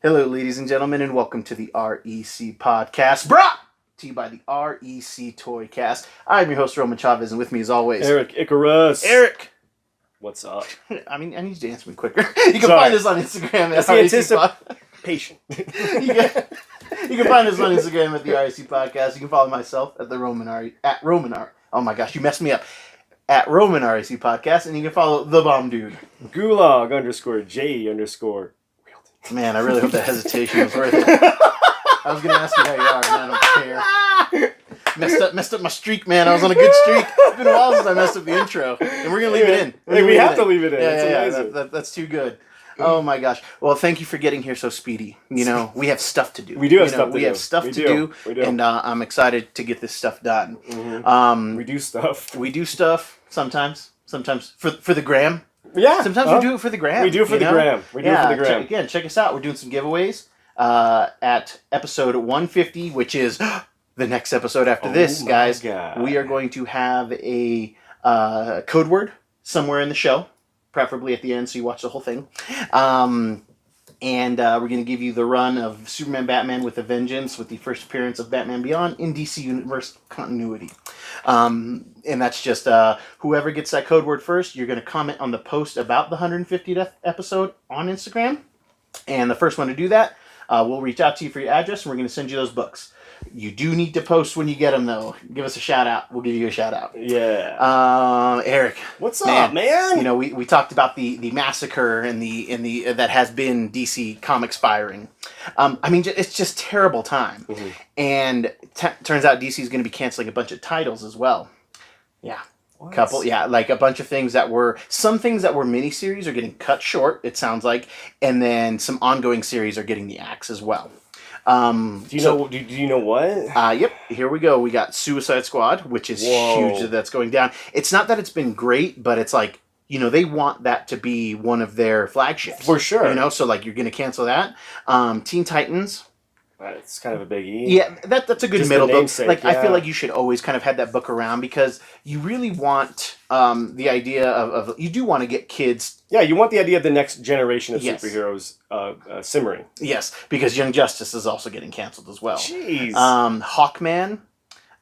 Hello, ladies and gentlemen, and welcome to the REC podcast, brought to you by the REC Toycast. I'm your host, Roman Chavez, and with me, as always, Erik Icarus. Eric. What's up? I need you to answer me quicker. You can find us on Instagram at REC Patient. You can find us on Instagram at the REC Podcast. You can follow myself at Oh my gosh, you messed me up. At Roman REC Podcast, and you can follow the Bomb Dude. Gulag _J_. Man, I really hope that hesitation was worth it. I was going to ask you how you are, and I don't care. Messed up my streak, man. I was on a good streak. It's been a while since I messed up the intro. And we're going to leave it in. We have to leave it in. Yeah. That's too good. Oh my gosh. Well, thank you for getting here so speedy. You know, we have stuff to do. We do have stuff to do. We have stuff to do. And I'm excited to get this stuff done. Mm-hmm. We do stuff. We do stuff sometimes. Sometimes for the gram. Yeah. Sometimes we do it for the gram. We do it for the gram. Check us out. We're doing some giveaways at episode 150, which is the next episode after this, guys. God. We are going to have a code word somewhere in the show, preferably at the end so you watch the whole thing. And we're going to give you the run of Superman Batman with a Vengeance with the first appearance of Batman Beyond in DC Universe continuity. And that's just whoever gets that code word first, you're going to comment on the post about the 150th episode on Instagram. And the first one to do that, we'll reach out to you for your address, and we're going to send you those books. You do need to post when you get them, though. Give us a shout out. We'll give you a shout out. Yeah. Eric. What's up, man? You know, we talked about the massacre and the that has been DC Comics firing. It's just terrible time. Mm-hmm. And turns out DC is going to be canceling a bunch of titles as well. Yeah. What? Like a bunch of things some things that were miniseries are getting cut short, it sounds like, and then some ongoing series are getting the axe as well. Do you know what? Yep. Here we go. We got Suicide Squad, which is huge that's going down. It's not that it's been great, but it's like, they want that to be one of their flagships. For sure. So like you're going to cancel that. Teen Titans. It's kind of a biggie. Yeah, that's a good just middle book. Like, yeah. I feel like you should always kind of have that book around because you really want the idea of you do want to get kids. Yeah, you want the idea of the next generation of superheroes simmering. Yes, because Young Justice is also getting canceled as well. Jeez. Hawkman,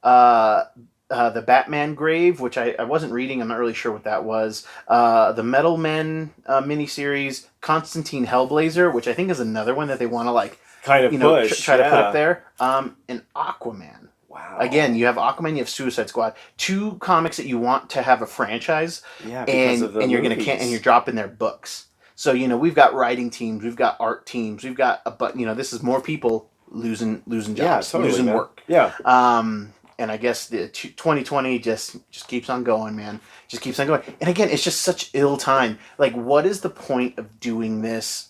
the Batman Grave, which I wasn't reading. I'm not really sure what that was. The Metal Men miniseries, Constantine Hellblazer, which I think is another one that they want to kind of push. Try to put up there. And Aquaman. Wow. Again, you have Aquaman, you have Suicide Squad, two comics that you want to have a franchise. Yeah, because of the and you're movies. and you're dropping their books. So we've got writing teams, we've got art teams, we've got this is more people losing jobs, losing work. Yeah. And I guess the 2020 just keeps on going, man. Just keeps on going. And again, it's just such ill time. Like, what is the point of doing this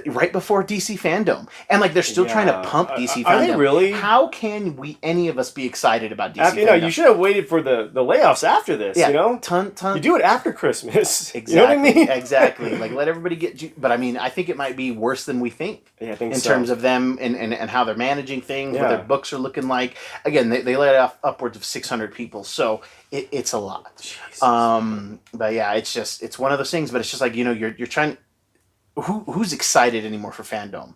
right before DC Fandom? And they're still trying to pump DC Fandom. Are they really? How can any of us be excited about DC Fandom? You should have waited for the layoffs after this, Ton. You do it after Christmas. Exactly. You know what I mean? Exactly. Let everybody get... But I think it might be worse than we think. Yeah, I think in terms of them and how they're managing things, what their books are looking like. Again, they let off upwards of 600 people, so it's a lot. Jesus. But yeah, it's one of those things, but it's just you're trying... Who's excited anymore for Fandom?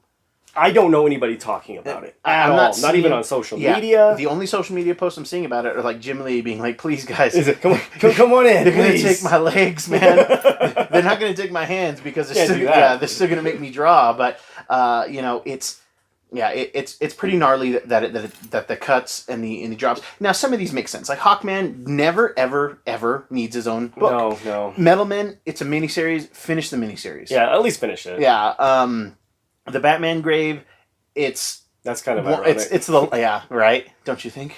I don't know anybody talking about it at all. Not even on social media. The only social media posts I'm seeing about it are Jim Lee being like, "Please, guys, come on in. They're gonna take my legs, man. They're not gonna take my hands because they're still gonna make me draw." But it's pretty gnarly that the cuts and the drops. Now, some of these make sense. Like Hawkman never ever needs his own book. No. Metal Men, it's a miniseries. Finish the miniseries. Yeah, at least finish it. Yeah. The Batman Grave, that's kind of ironic. It's the right. Don't you think?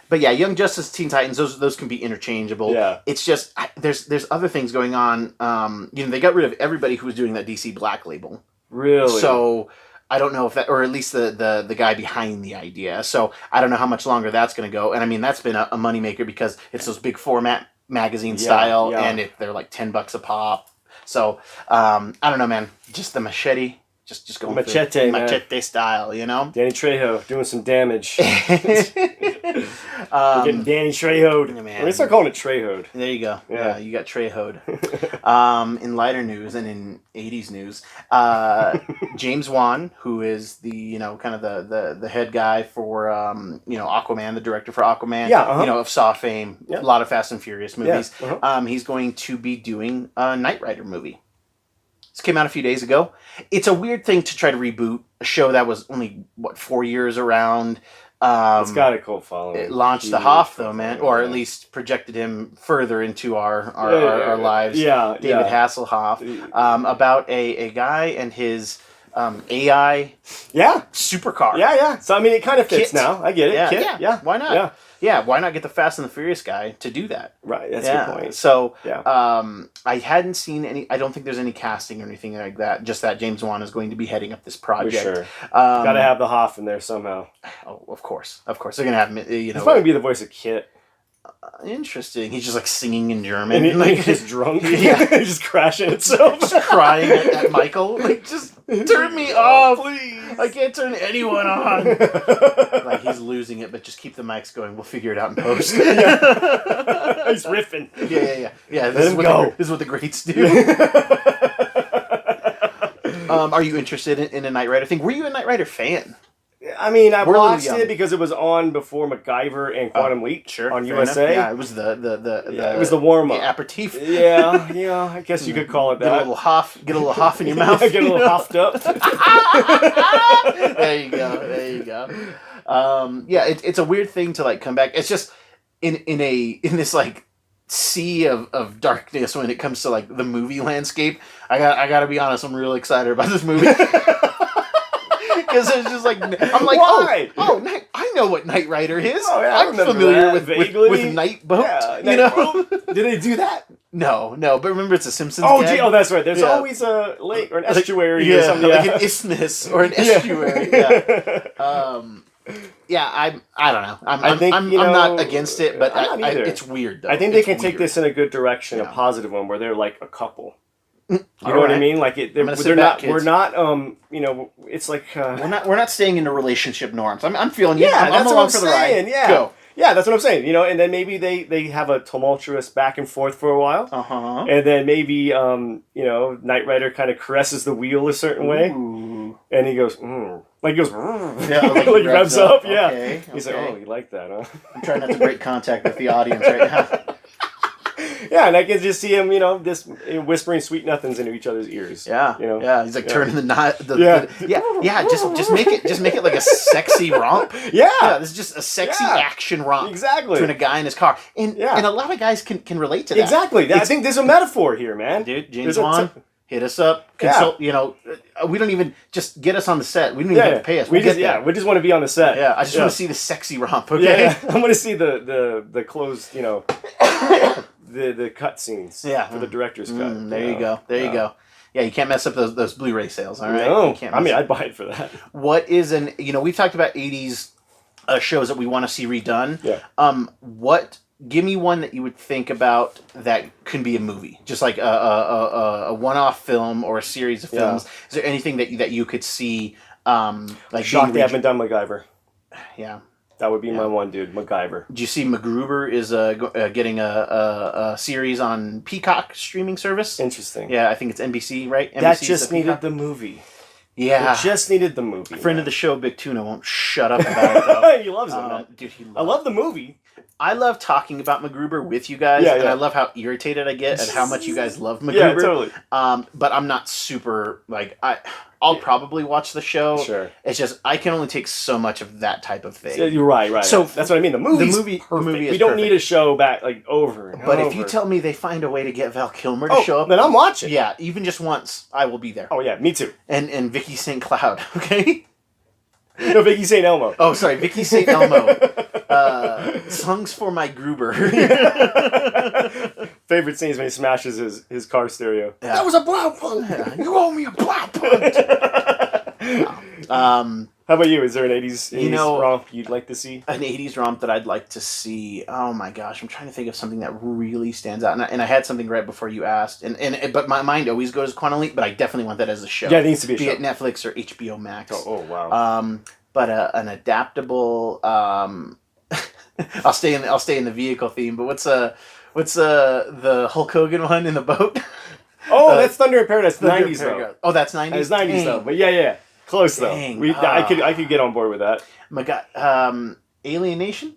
But yeah, Young Justice, Teen Titans, those can be interchangeable. Yeah. It's just there's other things going on. They got rid of everybody who was doing that DC Black label. Really? So I don't know if that, or at least the guy behind the idea. So I don't know how much longer that's going to go. And that's been a moneymaker because it's those big format magazine style, and they're $10 a pop. So I don't know, man. Just the machete just going Machete, man. Machete style, you know. Danny Trejo doing some damage. We're getting Danny Trejo'd. Man. We're gonna start calling it Trejo'd. There you go. Yeah. You got Trejo'd. In lighter news and in 80s news, James Wan, who is the kind of the head guy for Aquaman, the director for Aquaman, of Saw fame, a lot of Fast and Furious movies. Yeah. He's going to be doing a Knight Rider movie. This came out a few days ago. It's a weird thing to try to reboot a show that was only 4 years around. It's got a cult following. It launched the Hoff, though, man, or at least projected him further into our lives. Yeah, David Hasselhoff, about a guy and his AI supercar. Yeah. So I mean, it kind of fits now. I get it. Yeah. Why not? Yeah. Why not get the Fast and the Furious guy to do that? Right. That's a good point. So I hadn't seen any. I don't think there's any casting or anything like that. Just that James Wan is going to be heading up this project. For sure. Got to have the Hoff in there somehow. Oh, of course. They're gonna have him. He's probably be the voice of Kit. Interesting. He's just like singing in German. And he's just drunk. He's just crashing himself. Just crying at Michael. Like, just turn me off, please. I can't turn anyone on. Like, he's losing it, but just keep the mics going. We'll figure it out in post. He's riffing. Yeah. This is what the greats do. Are you interested in a Knight Rider thing? Were you a Knight Rider fan? I mean, I watched it because it was on before MacGyver and Quantum Leap on USA. Yeah, it was it was the warm up, the aperitif. Yeah. I guess you could call it that. Get a little Hoff in your mouth. Get a little Hoffed up. There you go. It's a weird thing to like come back. It's just in this like sea of darkness when it comes to like the movie landscape. I gotta be honest. I'm really excited about this movie. Because it's just like, I'm like, why? I know what Knight Rider is. Oh, yeah, I'm familiar with Night Boat. Yeah, Boat. Did they do that? No, but remember it's a Simpsons gag. Oh, that's right. There's always a lake or an estuary or something. Like an isthmus or an estuary. I don't know. I'm not against it, but it's weird, though. I think they can take this in a good direction, a positive one, where they're like a couple. You know what I mean? Like it's like we're not staying into relationship norms. I'm feeling you. Yeah, I'm along for the ride. Yeah. Go. Yeah, that's what I'm saying. And then maybe they have a tumultuous back and forth for a while. And then maybe Knight Rider kind of caresses the wheel a certain way, and he goes, like he revs up. Yeah, he's like, oh, you like that, huh? I'm trying not to break contact with the audience right now. Yeah, and I can just see him, this whispering sweet nothings into each other's ears. Yeah, he's like turning the knot. Just make it like a sexy romp. Yeah, this is just a sexy action romp. Exactly, between a guy in his car, and a lot of guys can relate to that. Exactly, I think there's a metaphor here, man. Dude, James Wan, hit us up. Consult. We don't even just get us on the set. We don't even have to pay us. We just want to be on the set. Yeah, I just want to see the sexy romp. Okay, yeah. I want to see the closed, the cut scenes for the director's cut. There you go. Yeah, you can't mess up those Blu-ray sales, all right? No, I'd buy it for that. What is we've talked about 80s shows that we want to see redone. Yeah. Give me one that you would think about that can be a movie, just like a one-off film or a series of films. Is there anything that you could see? Shocked they haven't done MacGyver. Yeah. That would be my one, dude. MacGyver. Do you see MacGruber is getting a series on Peacock streaming service? Interesting. Yeah, I think it's NBC, right? That just needed the movie. Yeah. It just needed the movie. A friend of the show, Big Tuna, won't shut up about it, though. He loves it, man. Dude, I love the movie. I love talking about MacGruber with you guys, and I love how irritated I get at how much you guys love MacGruber. Yeah, totally. But I'm not super, I'll probably watch the show. Sure. It's just, I can only take so much of that type of thing. Yeah, you're right. So that's what I mean. The movie is perfect. We don't need a show back, over and But over. if you tell me they find a way to get Val Kilmer to show up, then I'm watching. Yeah, even just once, I will be there. Oh, yeah, me too. And Vicky St. Cloud, okay? No, Vicky St. Elmo. Oh, sorry, Vicky St. Elmo. Songs for my Gruber. Favorite scene is when he smashes his car stereo. Yeah. That was a blow punt. You owe me a blow punt. How about you? Is there an 80s, romp you'd like to see? An 80s romp that I'd like to see. Oh my gosh, I'm trying to think of something that really stands out. And I had something right before you asked. But my mind always goes Quantum Leap, but I definitely want that as a show. Yeah, it needs to be a show. Be it Netflix or HBO Max. Oh wow. But an adaptable. I'll stay in the vehicle theme. But what's the Hulk Hogan one in the boat? Oh, that's Thunder in Paradise. 90s though. Oh, that's 90s. It's 90s though. But yeah. Close though. I could get on board with that. My God, Alien Nation.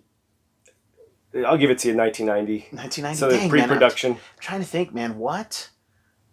I'll give it to you. 1990. 1990. So the pre-production. I'm trying to think, man. What?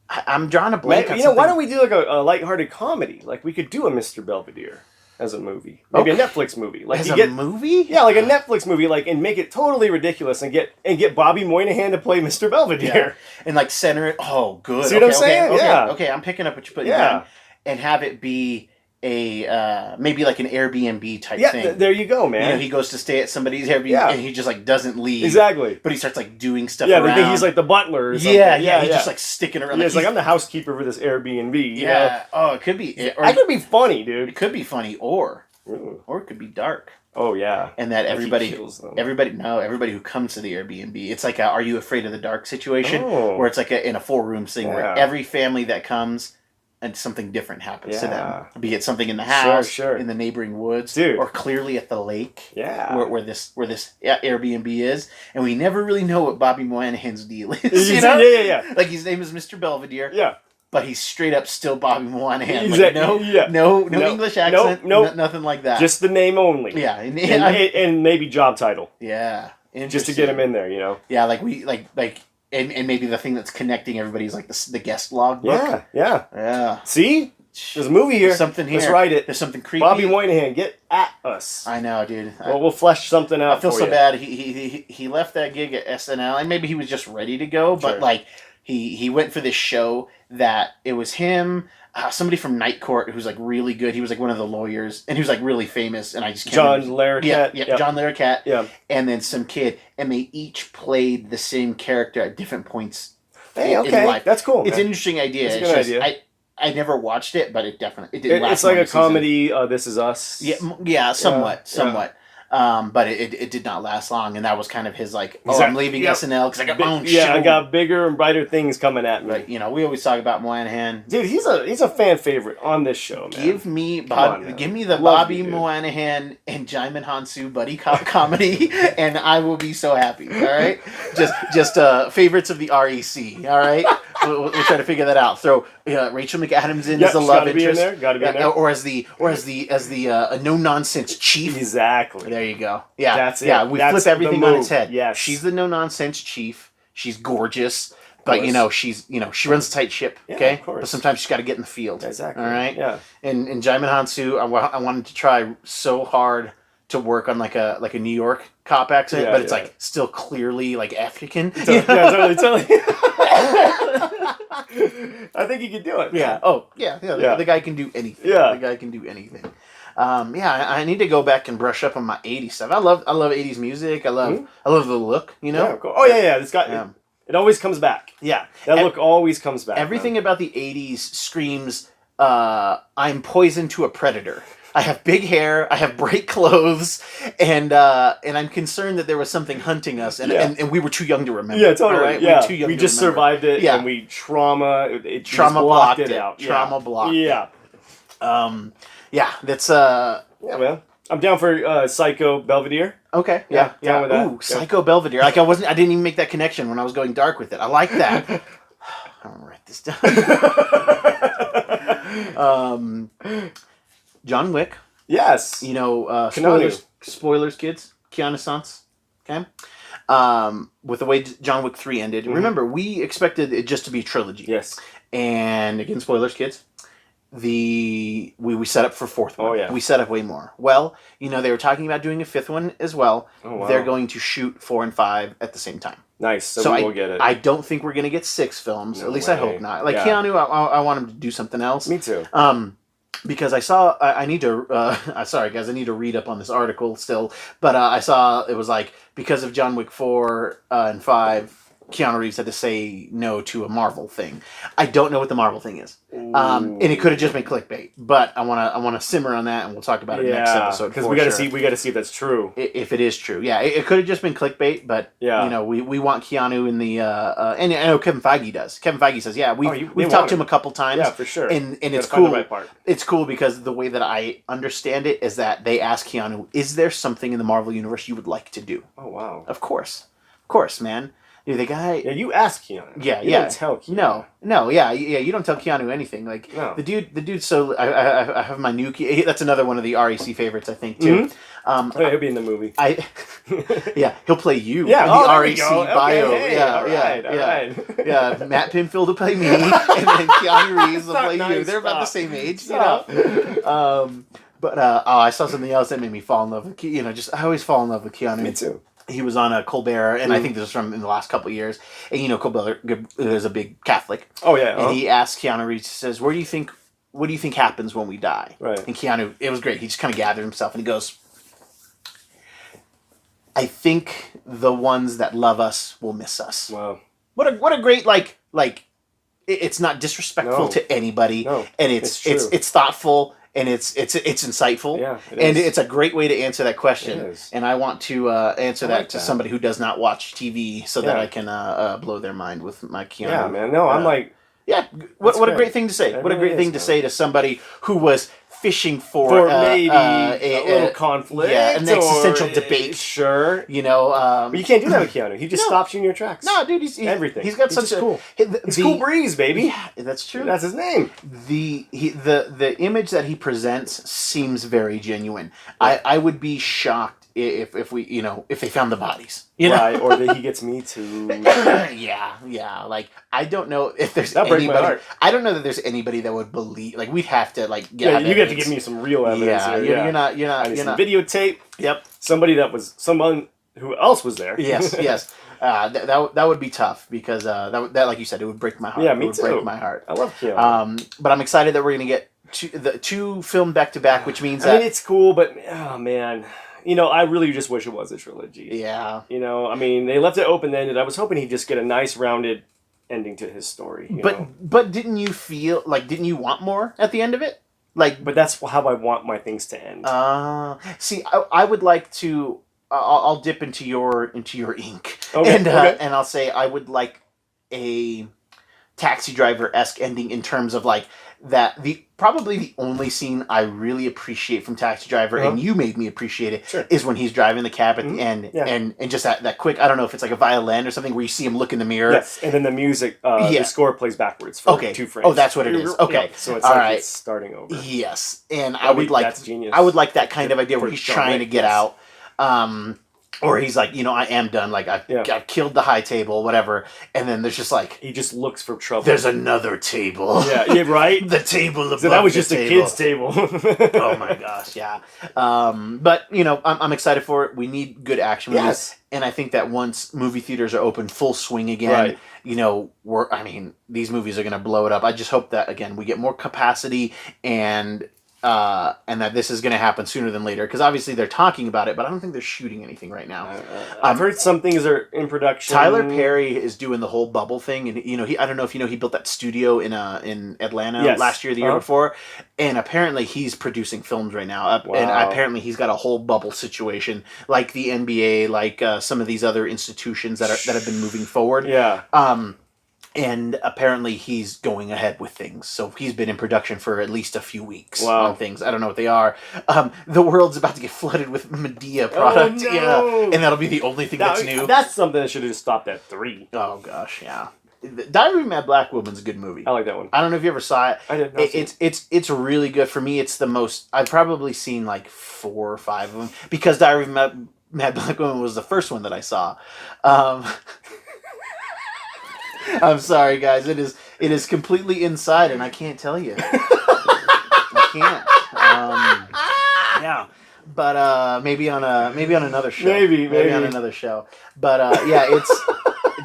I'm drawing a blank. Why don't we do like a lighthearted comedy? Like we could do a Mr. Belvedere as a movie, maybe a Netflix movie. Like as a movie? Yeah, like a Netflix movie, like and make it totally ridiculous and get Bobby Moynihan to play Mr. Belvedere and like center it. Oh, good. See what I'm saying? Yeah. Okay, I'm picking up what you put down, and have it be a maybe like an Airbnb type thing. Yeah, there you go, man. He goes to stay at somebody's Airbnb and he just like doesn't leave. Exactly. But he starts like doing stuff around. around. They think he's like the butler or something. Yeah, he's just like sticking around. Yeah, it's like I'm the housekeeper for this Airbnb. You know? Oh, it could be. I could be funny, dude. It could be funny, or it could be dark. Oh yeah. And that everybody who comes to the Airbnb, it's like a Are You Afraid of the Dark situation, where it's like in a 4-room thing where every family that comes and something different happens to them. Be it something in the house, in the neighboring woods, or clearly at the lake, where this Airbnb is, and we never really know what Bobby Moynihan's deal is. You know? Yeah. Like his name is Mr. Belvedere. Yeah. But he's straight up still Bobby Moynihan. Exactly. Like, no English accent. Nothing like that. Just the name only. Yeah, and maybe job title. Yeah, just to get him in there, you know. Yeah, like we like. And maybe the thing that's connecting everybody is like the guest log book. Yeah. See? There's a movie here. There's something here. Let's write it. There's something creepy. Bobby Moynihan, get at us. I know, dude. Well, we'll flesh something out. I feel so bad. He left that gig at SNL, and maybe he was just ready to go, but like he went for this show that it was him, somebody from Night Court who's like really good. He was like one of the lawyers, and he was like really famous. And I just can't John remember. Larroquette. Yeah, John Larroquette. Yeah, and then some kid, and they each played the same character at different points. Hey, okay, in life. That's cool. It's an interesting idea. It's a good idea. I never watched it, but it didn't last. It's like a comedy. This Is Us. Yeah, somewhat. But it did not last long, and that was kind of his like, I'm leaving SNL because I got my own show. Yeah, I got bigger and brighter things coming at me. But, we always talk about Moynihan. Dude, he's a fan favorite on this show, man. Give me the Bobby Moynihan and Jaimin Hansu buddy cop comedy, and I will be so happy. All right, just favorites of the REC. All right, we'll try to figure that out. Throw Rachel McAdams in as the love interest. Gotta be in there. Or as the no nonsense chief. Exactly. There you go. Yeah, that's it. Yeah, we flip everything on its head. Yes. She's the no nonsense chief. She's gorgeous, but she runs a tight ship. Okay, of course. But sometimes she's got to get in the field. Exactly. All right. Yeah. And Jaimin Hansu, I wanted to try so hard to work on like a New York cop accent, but it's like still clearly like African. Totally. I think you could do it. Yeah. Oh, yeah. The guy can do anything. Yeah. The guy can do anything. I need to go back and brush up on my 80s stuff. I love 80s music. I love the look, Yeah, cool. Oh yeah. It always comes back. Yeah. That look always comes back. Everything about the 80s screams I'm poisoned to a predator. I have big hair, I have bright clothes, and I'm concerned that there was something hunting us, and we were too young to remember. Yeah, totally. Right? Yeah. We were too young we just survived it, and we trauma blocked it out. Trauma blocked it. Yeah. That's Yeah, man. I'm down for Psycho Belvedere. Okay. Yeah. Down with that. Ooh, Psycho Belvedere. Like I didn't even make that connection when I was going dark with it. I like that. I'm gonna write this down. John Wick. Yes. Spoilers, kids. Keanu Sans. Okay. With the way John Wick 3 ended. Remember, we expected it just to be a trilogy. Yes. And again, spoilers, kids. We set up for fourth one. Oh, yeah. We set up way more. Well, they were talking about doing a fifth one as well. Oh, wow. They're going to shoot 4 and 5 at the same time. Nice. So we will get it. I don't think we're going to get 6 films. No at least way. I hope not. Like Keanu, I want him to do something else. Me too. Because I saw, I need to, sorry guys, I need to read up on this article still, but I saw it was like, because of John Wick 4 and 5, Keanu Reeves had to say no to a Marvel thing. I don't know what the Marvel thing is, and it could have just been clickbait. But I wanna simmer on that, and we'll talk about it next episode because we gotta see if that's true. If it is true, yeah, it could have just been clickbait. But you know, we want Keanu in the and I know Kevin Feige does. Kevin Feige says, yeah, we've talked to him a couple times, yeah, for sure, and it's cool. The right part. It's cool because the way that I understand it is that they ask Keanu, "Is there something in the Marvel universe you would like to do?" Oh wow! Of course, man. You're the guy. Yeah, you ask Keanu. Yeah, you don't tell Keanu. No, yeah. You don't tell Keanu anything. Like the dude. So I have my new. That's another one of the REC favorites, I think too. Mm-hmm. He'll be in the movie. He'll play you. Yeah, in the REC bio. Okay, hey, all right. Yeah, Matt Pinfield will play me, and then Keanu Reeves will play you. They're about the same age, you know. But I saw something else that made me fall in love with. I always fall in love with Keanu. Me too. He was on a Colbert, and I think this was from in the last couple of years. And Colbert is a big Catholic. Oh yeah. And he asked Keanu Reeves, he says, what do you think happens when we die? Right. And Keanu, it was great. He just kind of gathered himself, and he goes, I think the ones that love us will miss us. Wow. What a great like it's not disrespectful to anybody. No, and it's thoughtful. And it's insightful, and it's a great way to answer that question. And I want to answer that to somebody who does not watch TV, so that I can blow their mind with my Keanu. Yeah, man. No, I'm like, what a great thing to say. What a great thing to say to somebody who was fishing for maybe a little conflict, an existential debate. Sure, but you can't do that with Keanu. He just stops you in your tracks. No, dude, he's everything. He's got such a cool. It's Cool Breeze, baby. Yeah, that's true. That's his name. The image that he presents seems very genuine. I would be shocked if they found the bodies. Right, or that he gets me too. yeah. Like I don't know if there's anybody. I don't know that there's anybody that would believe. Like we'd have to get. You have to give me some real evidence. You're not. Videotape. Yep. Someone who else was there. Yes. That would be tough because that like you said, it would break my heart. Yeah, me too. Break my heart. I love Keanu. But I'm excited that we're gonna get two filmed back to back, which means that it's cool, but oh man. I really just wish it was a trilogy. Yeah. They left it open-ended. I was hoping he'd just get a nice, rounded ending to his story. But didn't you want more at the end of it? But that's how I want my things to end. See, I would like to. I'll dip into your ink, okay, and I'll say I would like a Taxi Driver-esque ending in terms of that. Probably the only scene I really appreciate from Taxi Driver, and you made me appreciate it, is when he's driving the cab at the end, and just that quick. I don't know if it's like a violin or something where you see him look in the mirror. Yes, and then the music, the score plays backwards for 2 frames. Oh, that's what it is. Okay, so it's it's starting over. Yes, and that's genius. I would like that kind of idea where he's trying to get out. Or he's like, I am done. Like, I've killed the high table, whatever. And then there's just he just looks for trouble. There's another table. Yeah, right? The table above so that was just a kid's table. Oh my gosh, yeah. But, I'm excited for it. We need good action movies. Yes. And I think that once movie theaters are open full swing again, these movies are going to blow it up. I just hope that, again, we get more capacity and that this is going to happen sooner than later, because obviously they're talking about it, but I don't think they're shooting anything right now. I've heard some things are in production. Tyler Perry is doing the whole bubble thing, and I don't know if he built that studio in Atlanta last year, the year before, and apparently he's producing films right now. And apparently he's got a whole bubble situation, like the NBA, like some of these other institutions that have been moving forward. Yeah. And apparently he's going ahead with things. So he's been in production for at least a few weeks on things. I don't know what they are. The world's about to get flooded with Madea product. Oh, no. Yeah. And that'll be the only thing that's new. That's something that should have just stopped at 3. Oh, gosh, yeah. Diary of a Mad Black Woman's a good movie. I like that one. I don't know if you ever saw it. I didn't. It's really good. For me, it's the most... I've probably seen 4 or 5 of them. Because Diary of a Mad Black Woman was the first one that I saw. I'm sorry, guys. It is completely inside, and I can't tell you. I can't. Yeah, but maybe on another show. Maybe on another show. But it's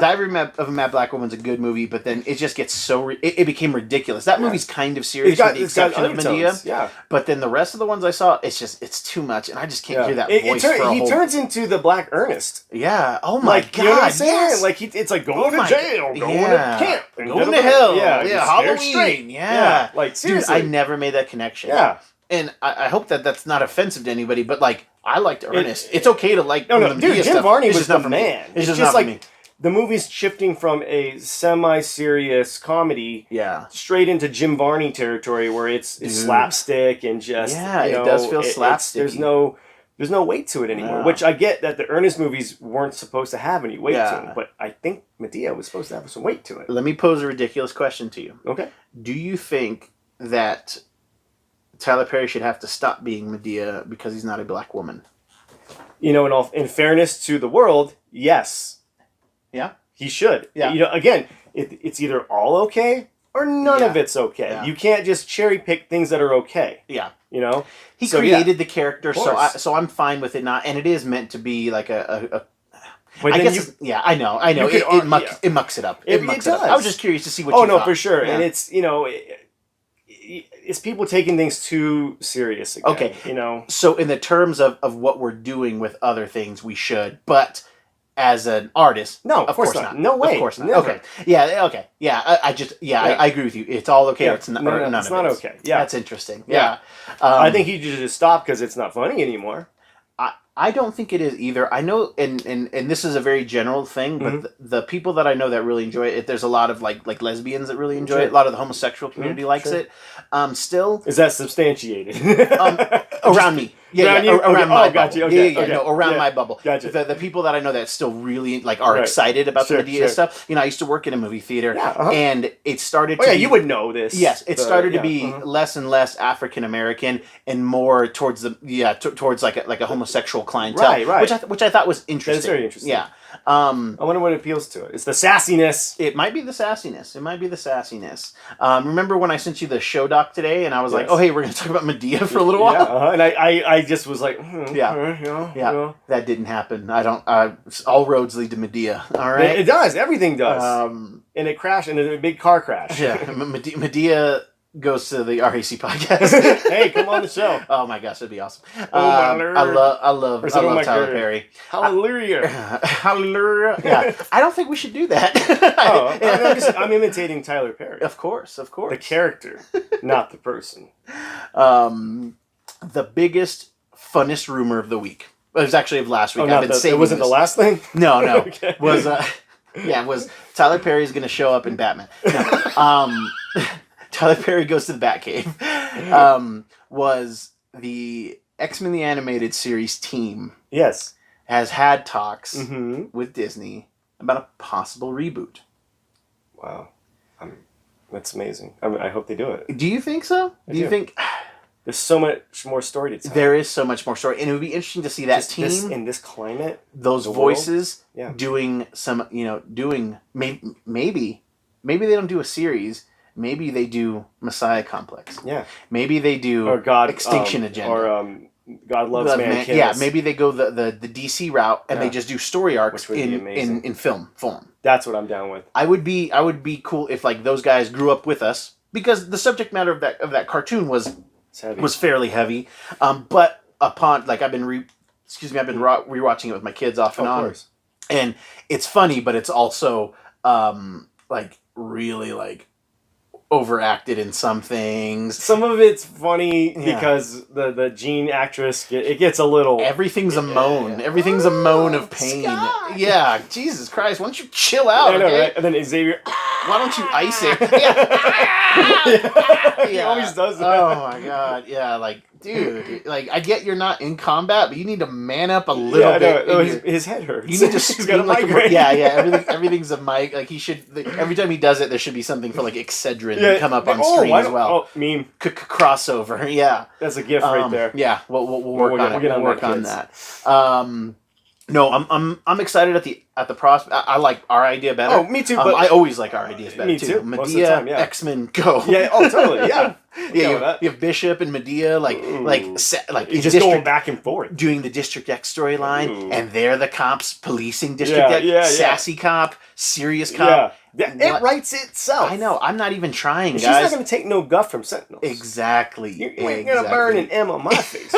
Diary of a Mad Black Woman's a good movie, but then it just gets so it became ridiculous. That movie's kind of serious with the exception of Madea. Yeah. But then the rest of the ones I saw, it's too much, and I just can't hear that voice. He turns into the Black Ernest. Yeah. Oh my god. You know what I'm saying? Yes. Like it's like going to jail, going to camp, going to hell. Yeah. Halloween. Straight. Yeah. Like seriously, dude, I never made that connection. Yeah. And I hope that that's not offensive to anybody, but like I liked Ernest. It's okay to like no, dude. Jim Varney was the man. It's just like me. The movie's shifting from a semi-serious comedy, straight into Jim Varney territory, where it's slapstick and just it does feel slapstick. There's no weight to it anymore. Which I get that the Ernest movies weren't supposed to have any weight to them, but I think Madea was supposed to have some weight to it. Let me pose a ridiculous question to you. Okay. Do you think that Tyler Perry should have to stop being Madea because he's not a black woman? You know, in fairness to the world, yes. Yeah? He should. Yeah. You know, again, it's either all okay or none of it's okay. Yeah. You can't just cherry pick things that are okay. Yeah. You know? He created the character, so I'm fine with it not, and it is meant to be like a I guess I know. It mucks it up. It mucks it up. I was just curious to see what you thought. Oh, no, for sure. Yeah. And it's, you know, it's people taking things too serious again. Okay. You know? So in the terms of what we're doing with other things, we should, but as an artist, no, of course not. No way. Of course not. Never. Okay. Yeah. Okay. Yeah. I agree with you. It's all okay. Yeah. It's not. No, none it's of not it okay. Yeah. That's interesting. Yeah. I think he should just stop because it's not funny anymore. I don't think it is either. I know, and this is a very general thing, but the people that I know that really enjoy it, there's a lot of like lesbians that really enjoy it. A lot of the homosexual community likes it. Still, is that substantiated? Around me. Around my bubble. Gotcha. Okay. Around my bubble. Gotcha. The people that I know that still really are excited about the Madea stuff. You know, I used to work in a movie theater, and it started. You would know this. Yes, it started to be less and less African American and more towards towards like a homosexual clientele, right. Which I thought was interesting. That's very interesting. Yeah. I wonder what appeals to it. It's the sassiness. It might be the sassiness. Remember when I sent you the show doc today, and I was like, "Oh, hey, we're going to talk about Madea for a little while." Yeah, and I just was like, That didn't happen. I don't. All roads lead to Medea. All right, it does. Everything does. And it crashed, and a big car crash. Yeah, Medea goes to the RAC podcast. Hey, come on the show. Oh my gosh, that'd be awesome. I love Tyler Perry. Hallelujah. Hallelujah. Yeah. I don't think we should do that. I'm imitating Tyler Perry. Of course. The character, not the person. The biggest, funnest rumor of the week. It was actually of last week. It wasn't the last thing? No. Okay. Was Tyler Perry's going to show up in Batman. No. Tyler Perry Goes to the Batcave was the X-Men the Animated Series team. Yes. Has had talks with Disney about a possible reboot. Wow. That's amazing. I hope they do it. Do you think so? Do you think... There's so much more story to tell. There is so much more story. And it would be interesting to see that team... in this climate. Those voices doing some... Maybe they don't do a series... Maybe they do Messiah Complex. Yeah. Maybe they do Extinction Agenda. Or God Loves Man Kills. Yeah, maybe they go the DC route and they just do story arcs in film form. That's what I'm down with. I would be cool if like those guys grew up with us because the subject matter of that cartoon was fairly heavy. But upon like I've been rewatching it with my kids off and on. Course. And it's funny, but it's also like really like overacted in some things. Some of it's funny because the Jean actress it gets a little. Everything's a moan. Everything's a moan of pain. Scott. Yeah, Jesus Christ! Why don't you chill out? I know, right? And then Xavier. Why don't you ice it? He always does that. Oh my God! Yeah, like dude, like I get you're not in combat, but you need to man up a little bit. No, his head hurts. You need to scream like everything's a mic. Like he should. Every time he does it, there should be something for like Excedrin come up on screen as well. Meme crossover. Yeah, that's a gift right there. Yeah, we'll work on it. We'll work on that. No, I'm excited at the prospect. I like our idea better. Oh, me too. But I always like our ideas better me too. Madea, Most of the time, yeah. X-Men, go. Yeah. Oh, totally. Yeah. Yeah, you have Bishop and Madea, you're just going back and forth, doing the District X storyline, and they're the cops policing District X. Sassy cop, serious cop. Yeah. It writes itself. I know. I'm not even trying, guys. She's not going to take no guff from Sentinels. Exactly. You ain't going to burn an M on my face.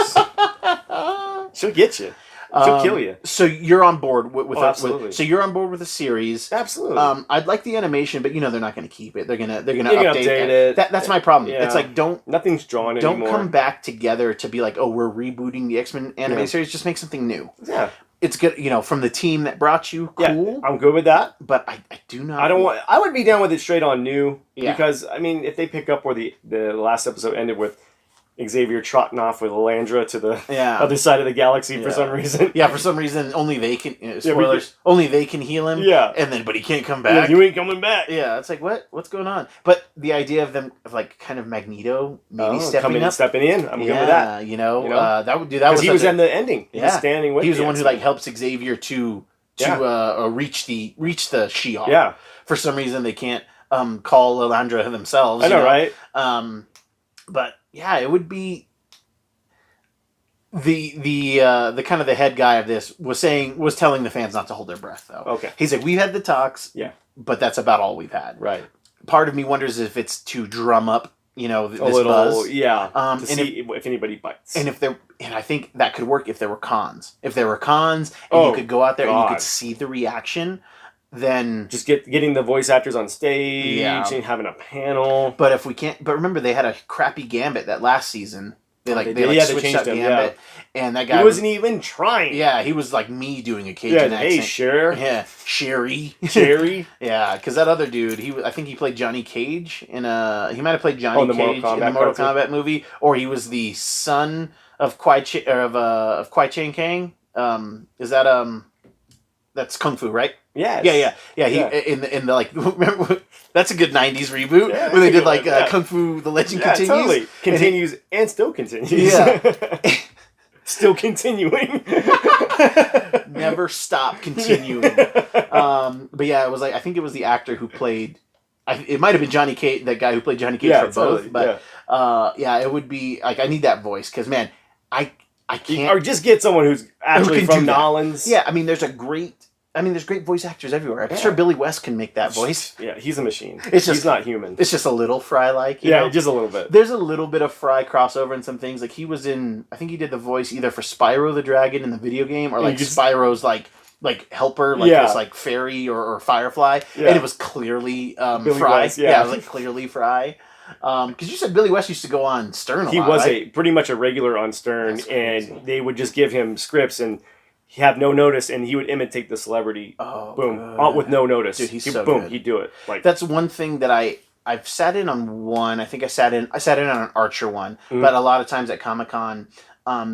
She'll get you. She'll kill you. So you're on board with absolutely. So you're on board with the series. Absolutely. I'd like the animation, but they're not going to keep it. They're gonna update it. That's my problem. Yeah. It's like nothing's drawn anymore. Don't come back together to be like, oh, we're rebooting the X-Men animated series. Just make something new. Yeah. It's good, from the team that brought you. Cool. Yeah, I'm good with that. But I do not. I would be down with it straight on new. Yeah. Because I mean, if they pick up where the last episode ended with Xavier trotting off with Elandra to the other side of the galaxy for some reason. Yeah, for some reason, only they can. Spoilers. Only they can heal him. Yeah, but he can't come back. Yeah, you ain't coming back. Yeah, it's like what's going on? But the idea of them kind of Magneto maybe stepping in. I'm good with that. That would do that. Because he was in the ending. He was standing with. He was the one who helps Xavier to reach the She-Hulk. Yeah. For some reason, they can't call Elandra themselves. I know, right? But yeah, it would be the kind of the head guy of this was telling the fans not to hold their breath though. Okay. He's like, we've had the talks, but that's about all we've had. Right. Part of me wonders if it's to drum up, this little buzz. Yeah. To see if anybody bites. And I think that could work if there were cons. If there were cons and you could go out there and you could see the reaction. Then just getting the voice actors on stage and having a panel. But if we can't, but remember they had a crappy Gambit that last season. They switched up Gambit, and that guy he wasn't even trying. Yeah, he was like me doing a Cajun accent. Hey, sure. Yeah, Sherry. Yeah, because that other dude, I think he played Johnny Cage he might have played Johnny Cage in the Mortal Kombat movie, or he was the son of Kwai Chang Kang. Is that that's Kung Fu, right? Yes. Yeah. He in the remember that's a good '90s reboot when they did Kung Fu: The Legend Continues. Totally. Continues and still continues. Yeah. Still continuing. Never stop continuing. But yeah, it was I think it was the actor who played. It might have been Johnny Cage, that guy who played Johnny Cage for both. But it would be I need that voice because man, I can't. Or just get someone who's actually from Nolans. Yeah, I mean, there's great voice actors everywhere. I'm sure Billy West can make that voice. Yeah, he's a machine. He's not human. It's just a little Fry-like. You know? Just a little bit. There's a little bit of Fry crossover in some things. Like he was in, I think he did the voice either for Spyro the Dragon in the video game, or Spyro's helper, this fairy or Firefly, and it was clearly Fry. West, it was clearly Fry. Because you said Billy West used to go on Stern a lot. He was right? pretty much a regular on Stern, and they would just give him scripts and have no notice, and he would imitate the celebrity. Oh, boom, with no notice. Dude, he's so good. He'd do it. That's one thing that I've sat in on one. I think I sat in on an Archer one, but a lot of times at Comic-Con,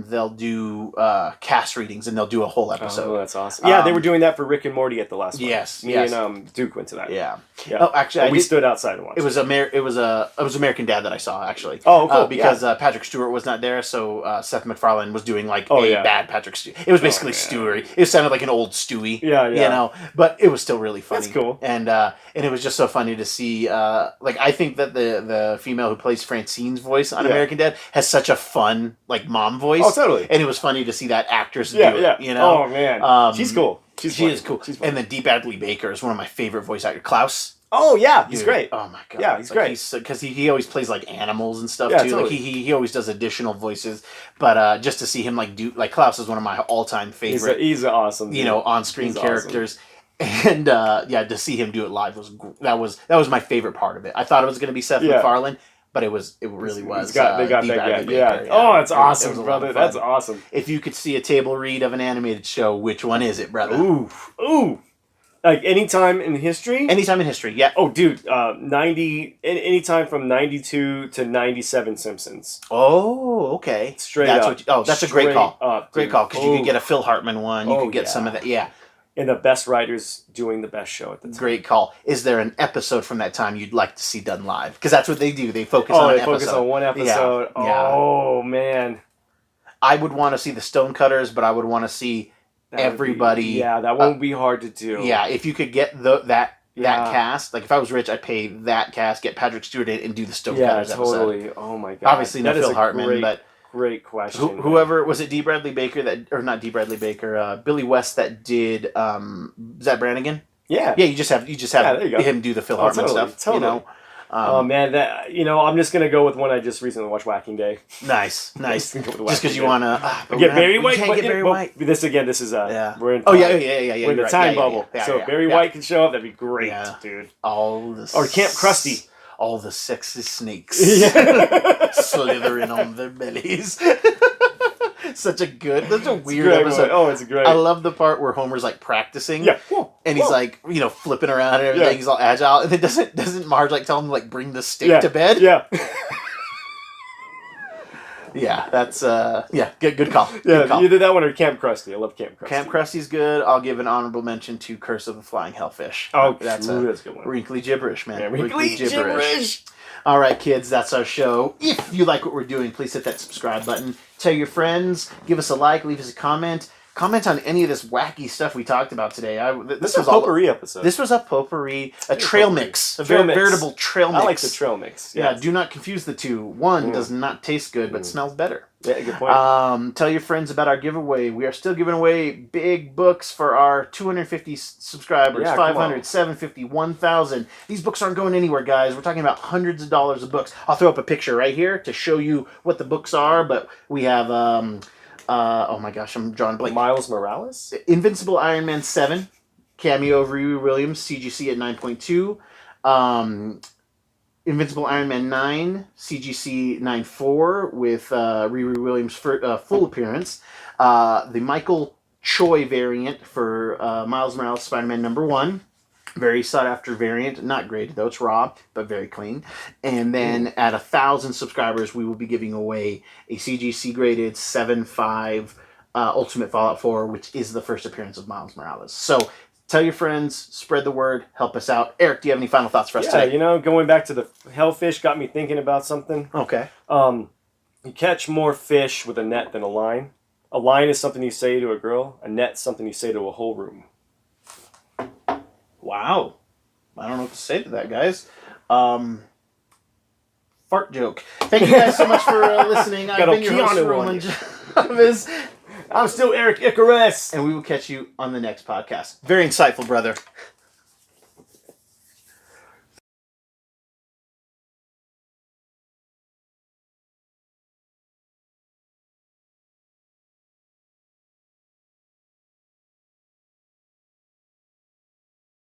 they'll do cast readings and they'll do a whole episode. Oh, that's awesome. Yeah, they were doing that for Rick and Morty at the last one. Yes, Me and Duke went to that. Yeah. Oh, actually, we stood outside and watched. It was American Dad that I saw actually. Oh, cool. Because Patrick Stewart was not there, so Seth MacFarlane was doing bad Patrick Stewart. It was basically Stewie. It sounded like an old Stewie. Yeah. But it was still really funny. That's cool. And it was just so funny to see. I think that the female who plays Francine's voice on American Dad has such a fun mom voice. Oh, totally. And it was funny to see that actress do it. Oh man, she's cool. She is cool. And then Dee Bradley Baker is one of my favorite voice actors. Klaus. Oh yeah, he's great. Oh my god. Yeah, he's great. Because he always plays animals and stuff too. Totally. He always does additional voices. But just to see him do Klaus is one of my all time favorite. He's awesome. On screen characters. Awesome. And to see him do it live was my favorite part of it. I thought it was going to be Seth MacFarlane. But it really was. They got that guy. Yeah. Oh, that's awesome, brother. That's awesome. If you could see a table read of an animated show, which one is it, brother? Ooh. Anytime in history? Anytime in history, yeah. Oh, dude. Anytime from 92 to 97 Simpsons. Oh, okay. Straight up. That's a great call. Great call, because you could get a Phil Hartman one. You could get some of that. Yeah. And the best writers doing the best show at the time. Great call. Is there an episode from that time you'd like to see done live? Because that's what they do. They focus on an episode. Focus on one episode. Yeah. Oh, man. I would want to see the Stonecutters, but I would want to see everybody. Yeah, that won't be hard to do. Yeah, if you could get that cast, like if I was rich, I'd pay that cast, get Patrick Stewart in, and do the Stonecutters totally. episode. Oh my god! Obviously, no Phil Hartman, but great question. Whoever was it? D. Bradley Baker or not D. Bradley Baker? Billy West that did. Is that Brannigan? Yeah. Yeah, you just have him do the Phil Hartman stuff. Totally. You know. Oh man, I'm just gonna go with one I just recently watched, Whacking Day. Nice. Just because you want to get Barry White. Can't get Barry White. This is we're in. We're in the time bubble. So Barry White can show up. That'd be great, dude. Or Camp Krusty. All the sexy snakes slithering on their bellies. That's a weird episode. Oh, it's great. I love the part where Homer's like practicing. Yeah. And he's like, flipping around and everything. Yeah. He's all agile. And then doesn't Marge like tell him to like bring the stick to bed? Yeah. Yeah, that's good call. Good call. Either that one or Camp Krusty. I love Camp Krusty. Camp Krusty's good. I'll give an honorable mention to Curse of the Flying Hellfish. Oh, that's a good one. Wrinkly gibberish, man. Yeah, wrinkly gibberish. All right, kids, that's our show. If you like what we're doing, please hit that subscribe button. Tell your friends. Give us a like. Leave us a comment. Comment on any of this wacky stuff we talked about today. This was a potpourri episode. This was a potpourri, a trail mix. A veritable trail mix. I like the trail mix. Yeah, do not confuse the two. One does not taste good, but smells better. Yeah, good point. Tell your friends about our giveaway. We are still giving away big books for our 250 subscribers, 500, 750, 1,000. These books aren't going anywhere, guys. We're talking about hundreds of dollars of books. I'll throw up a picture right here to show you what the books are, but we have... oh my gosh, I'm drawing a blank. Miles Morales? Invincible Iron Man 7. Cameo of Riri Williams, CGC at 9.2. Invincible Iron Man 9, CGC 9.4 with Riri Williams' full appearance. The Michael Choi variant for Miles Morales Spider-Man #1. Very sought-after variant. Not graded, though. It's raw, but very clean. And then at 1,000 subscribers, we will be giving away a CGC-graded 7.5 Ultimate Fallout 4, which is the first appearance of Miles Morales. So tell your friends, spread the word, help us out. Eric, do you have any final thoughts for us today? Going back to the hellfish got me thinking about something. Okay. You catch more fish with a net than a line. A line is something you say to a girl. A net's something you say to a whole room. Wow. I don't know what to say to that, guys. Fart joke. Thank you guys so much for listening. I've been your host, Roman Chavez. I'm still Eric Icarus. And we will catch you on the next podcast. Very insightful, brother.